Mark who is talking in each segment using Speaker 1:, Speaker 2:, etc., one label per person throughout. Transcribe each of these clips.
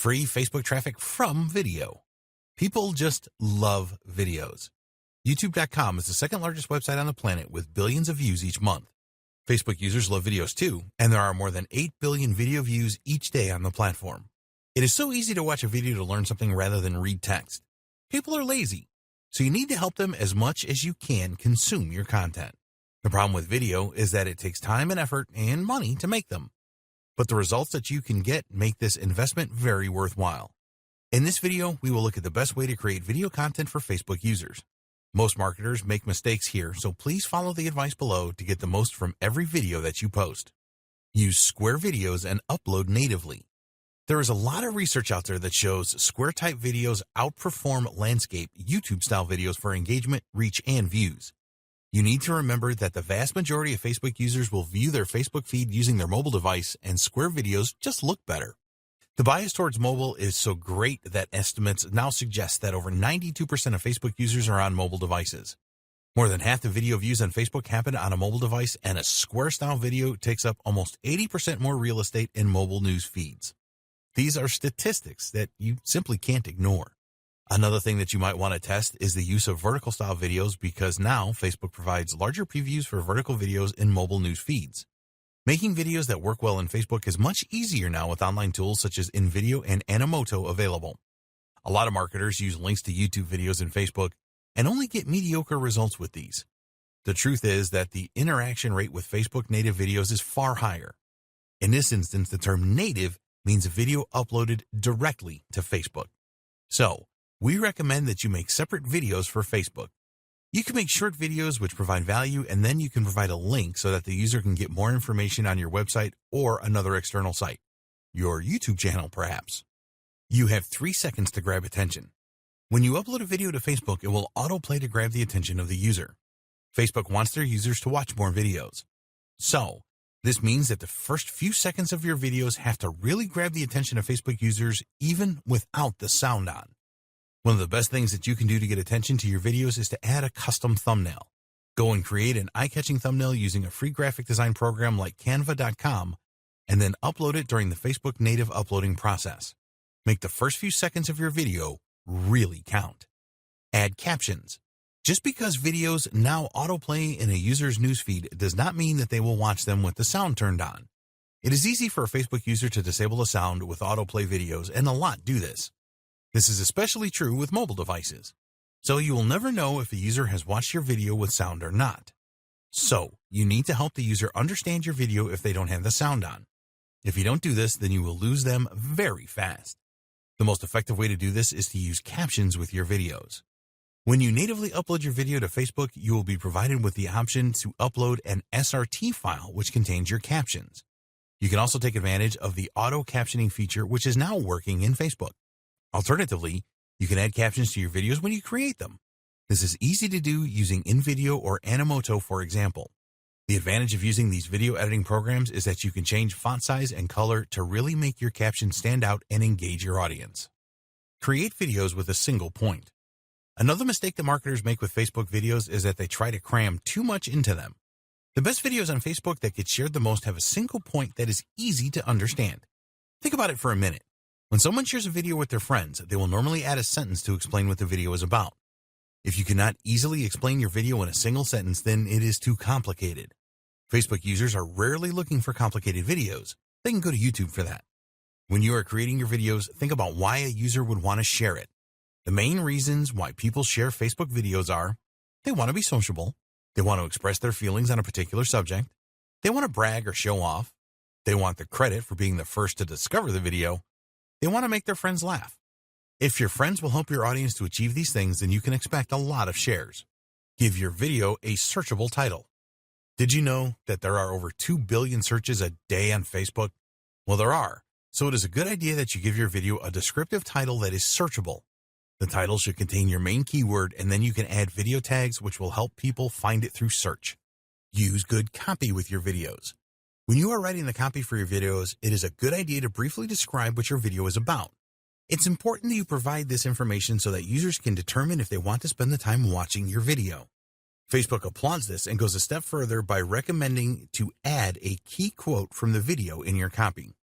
Speaker 1: free Facebook traffic from video. People just love videos. YouTube.com is the second largest website on the planet with billions of views each month. Facebook users love videos too, and there are more than 8 billion video views each day on the platform. It is so easy to watch a video to learn something rather than read text. People are lazy, so you need to help them as much as you can consume your content. The problem with video is that it takes time and effort and money to make them. But the results that you can get make this investment very worthwhile. In this video, we will look at the best way to create video content for Facebook users. Most marketers make mistakes here, so please follow the advice below to get the most from every video that you post. Use square videos and upload natively. There is a lot of research out there that shows square-type videos outperform landscape YouTube-style videos for engagement, reach, and views. You need to remember that the vast majority of Facebook users will view their Facebook feed using their mobile device, and square videos just look better. The bias towards mobile is so great that estimates now suggest that over 92% of Facebook users are on mobile devices. More than half the video views on Facebook happen on a mobile device, and a square-style video takes up almost 80% more real estate in mobile news feeds. These are statistics that you simply can't ignore. Another thing that you might want to test is the use of vertical-style videos, because now Facebook provides larger previews for vertical videos in mobile news feeds. Making videos that work well in Facebook is much easier now with online tools such as InVideo and Animoto available. A lot of marketers use links to YouTube videos in Facebook and only get mediocre results with these. The truth is that the interaction rate with Facebook native videos is far higher. In this instance, the term native means a video uploaded directly to Facebook. So, we recommend that you make separate videos for Facebook. You can make short videos which provide value, and then you can provide a link so that the user can get more information on your website or another external site. Your YouTube channel, perhaps. You have 3 seconds to grab attention. When you upload a video to Facebook, it will autoplay to grab the attention of the user. Facebook wants their users to watch more videos. So, this means that the first few seconds of your videos have to really grab the attention of Facebook users even without the sound on. One of the best things that you can do to get attention to your videos is to add a custom thumbnail. Go and create an eye-catching thumbnail using a free graphic design program like Canva.com, and then upload it during the Facebook native uploading process. Make the first few seconds of your video really count. Add captions. Just because videos now autoplay in a user's newsfeed does not mean that they will watch them with the sound turned on. It is easy for a Facebook user to disable the sound with autoplay videos, and a lot do this. This is especially true with mobile devices. So you will never know if a user has watched your video with sound or not. So you need to help the user understand your video if they don't have the sound on. If you don't do this, then you will lose them very fast. The most effective way to do this is to use captions with your videos. When you natively upload your video to Facebook, you will be provided with the option to upload an SRT file which contains your captions. You can also take advantage of the auto captioning feature, which is now working in Facebook. Alternatively, you can add captions to your videos when you create them. This is easy to do using InVideo or Animoto, for example. The advantage of using these video editing programs is that you can change font size and color to really make your captions stand out and engage your audience. Create videos with a single point. Another mistake that marketers make with Facebook videos is that they try to cram too much into them. The best videos on Facebook that get shared the most have a single point that is easy to understand. Think about it for a minute. When someone shares a video with their friends, they will normally add a sentence to explain what the video is about. If you cannot easily explain your video in a single sentence, then it is too complicated. Facebook users are rarely looking for complicated videos. They can go to YouTube for that. When you are creating your videos, think about why a user would want to share it. The main reasons why people share Facebook videos are: they want to be sociable, they want to express their feelings on a particular subject, they want to brag or show off, they want the credit for being the first to discover the video, they want to make their friends laugh. If your friends will help your audience to achieve these things, then you can expect a lot of shares. Give your video a searchable title. Did you know that there are over 2 billion searches a day on Facebook? Well, there are. So it is a good idea that you give your video a descriptive title that is searchable. The title should contain your main keyword, and then you can add video tags which will help people find it through search. Use good copy with your videos. When you are writing the copy for your videos, it is a good idea to briefly describe what your video is about. It's important that you provide this information so that users can determine if they want to spend the time watching your video. Facebook applauds this and goes a step further by recommending to add a key quote from the video in your copy.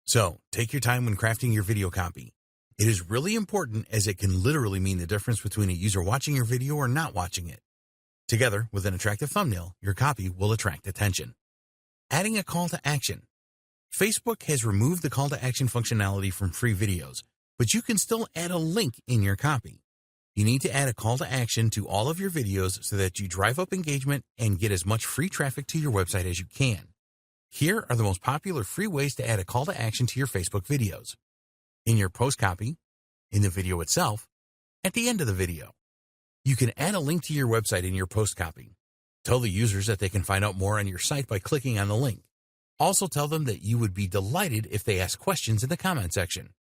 Speaker 1: So, take your time when crafting your video copy. It is really important as it can literally mean the difference between a user watching your video or not watching it. Together with an attractive thumbnail, your copy will attract attention. Adding a call to action. Facebook has removed the call to action functionality from free videos, but you can still add a link in your copy. You need to add a call to action to all of your videos so that you drive up engagement and get as much free traffic to your website as you can. Here are the most popular free ways to add a call to action to your Facebook videos. In your post copy, in the video itself, at the end of the video. You can add a link to your website in your post copy. Tell the users that they can find out more on your site by clicking on the link. Also tell them that you would be delighted if they ask questions in the comment section.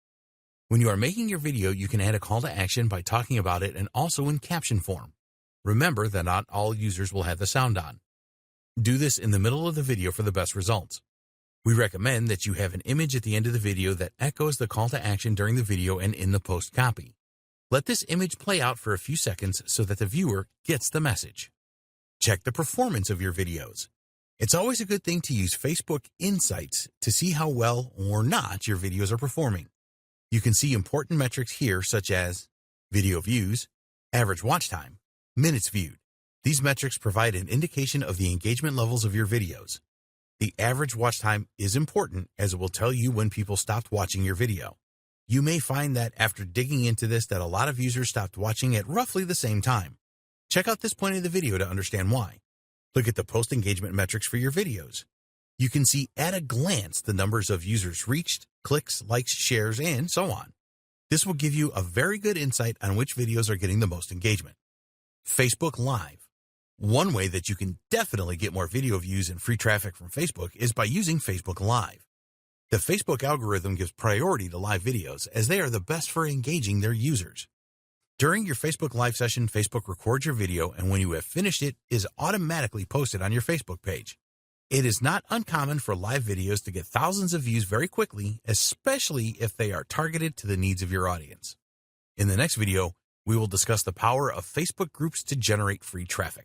Speaker 1: When you are making your video, you can add a call to action by talking about it and also in caption form. Remember that not all users will have the sound on. Do this in the middle of the video for the best results. We recommend that you have an image at the end of the video that echoes the call to action during the video and in the post copy. Let this image play out for a few seconds so that the viewer gets the message. Check the performance of your videos. It's always a good thing to use Facebook Insights to see how well or not your videos are performing. You can see important metrics here such as video views, average watch time, minutes viewed. These metrics provide an indication of the engagement levels of your videos. The average watch time is important as it will tell you when people stopped watching your video. You may find that after digging into this that a lot of users stopped watching at roughly the same time. Check out this point of the video to understand why. Look at the post engagement metrics for your videos. You can see at a glance the numbers of users reached, clicks, likes, shares, and so on. This will give you a very good insight on which videos are getting the most engagement. Facebook Live. One way that you can definitely get more video views and free traffic from Facebook is by using Facebook Live. The Facebook algorithm gives priority to live videos as they are the best for engaging their users. During your Facebook Live session, Facebook records your video, and when you have finished it, is automatically posted on your Facebook page. It is not uncommon for live videos to get thousands of views very quickly, especially if they are targeted to the needs of your audience. In the next video, we will discuss the power of Facebook groups to generate free traffic.